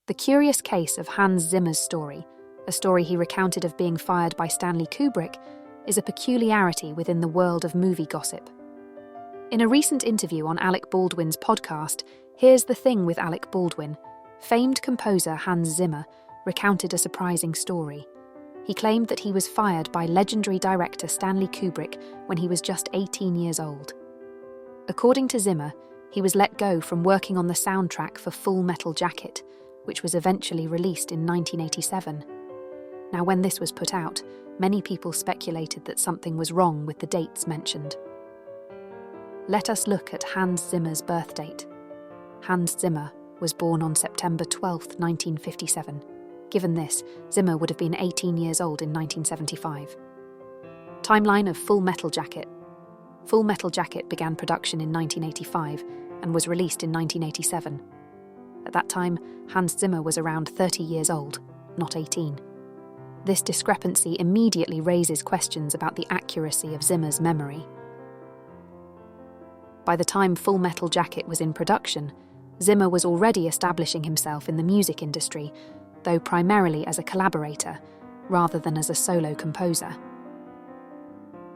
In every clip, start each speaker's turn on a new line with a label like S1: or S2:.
S1: The curious case of Hans Zimmer's story, a story he recounted of being fired by Stanley Kubrick, is a peculiarity within the world of movie gossip. In a recent interview on Alec Baldwin's podcast, Here's the Thing with Alec Baldwin, famed composer Hans Zimmer recounted a surprising story. He claimed that he was fired by legendary director Stanley Kubrick when he was just 18 years old. According to Zimmer, he was let go from working on the soundtrack for Full Metal Jacket, which was eventually released in 1987. Now, when this was put out, many people speculated that something was wrong with the dates mentioned. Let us look at Hans Zimmer's birth date. Hans Zimmer was born on September 12, 1957. Given this, Zimmer would have been 18 years old in 1975. Timeline of Full Metal Jacket. Full Metal Jacket began production in 1985 and was released in 1987. At that time, Hans Zimmer was around 30 years old, not 18. This discrepancy immediately raises questions about the accuracy of Zimmer's memory. By the time Full Metal Jacket was in production, Zimmer was already establishing himself in the music industry, though primarily as a collaborator, rather than as a solo composer.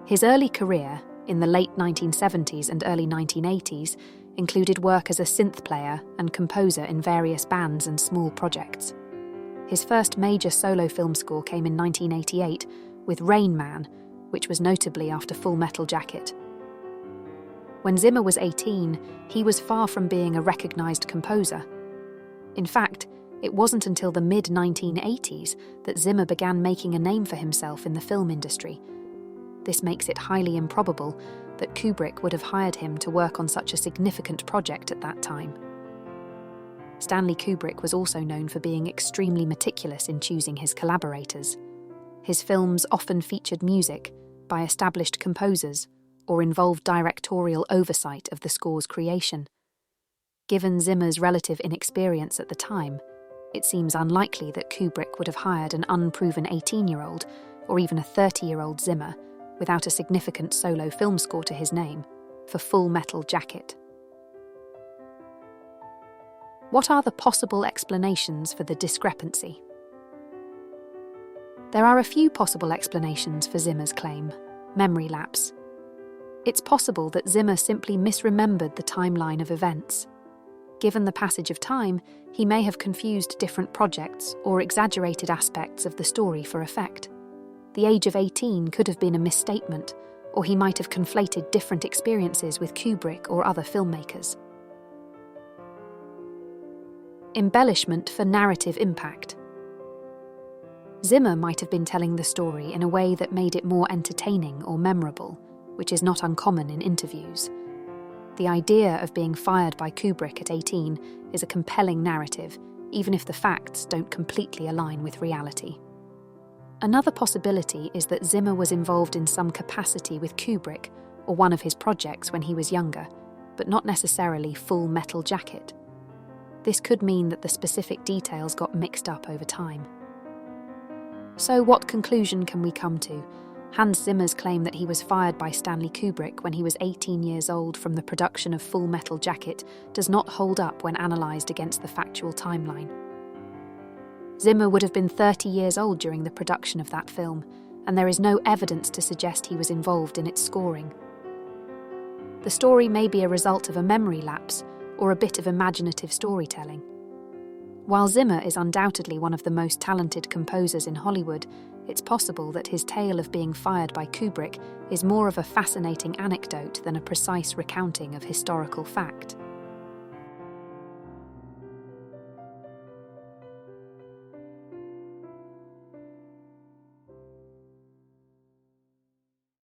S1: His early career, in the late 1970s and early 1980s, included work as a synth player and composer in various bands and small projects. His first major solo film score came in 1988 with Rain Man, which was notably after Full Metal Jacket. When Zimmer was 18, he was far from being a recognised composer. In fact, it wasn't until the mid-1980s that Zimmer began making a name for himself in the film industry. This makes it highly improbable that Kubrick would have hired him to work on such a significant project at that time. Stanley Kubrick was also known for being extremely meticulous in choosing his collaborators. His films often featured music by established composers or involved directorial oversight of the score's creation. Given Zimmer's relative inexperience at the time, it seems unlikely that Kubrick would have hired an unproven 18-year-old or even a 30-year-old Zimmer without a significant solo film score to his name for Full Metal Jacket. What are the possible explanations for the discrepancy? There are a few possible explanations for Zimmer's claim. Memory lapse. It's possible that Zimmer simply misremembered the timeline of events. Given the passage of time, he may have confused different projects or exaggerated aspects of the story for effect. The age of 18 could have been a misstatement, or he might have conflated different experiences with Kubrick or other filmmakers. Embellishment for narrative impact. Zimmer might have been telling the story in a way that made it more entertaining or memorable, which is not uncommon in interviews. The idea of being fired by Kubrick at 18 is a compelling narrative, even if the facts don't completely align with reality. Another possibility is that Zimmer was involved in some capacity with Kubrick or one of his projects when he was younger, but not necessarily Full Metal Jacket. This could mean that the specific details got mixed up over time. So what conclusion can we come to? Hans Zimmer's claim that he was fired by Stanley Kubrick when he was 18 years old from the production of Full Metal Jacket does not hold up when analysed against the factual timeline. Zimmer would have been 30 years old during the production of that film, and there is no evidence to suggest he was involved in its scoring. The story may be a result of a memory lapse or a bit of imaginative storytelling. While Zimmer is undoubtedly one of the most talented composers in Hollywood, it's possible that his tale of being fired by Kubrick is more of a fascinating anecdote than a precise recounting of historical fact.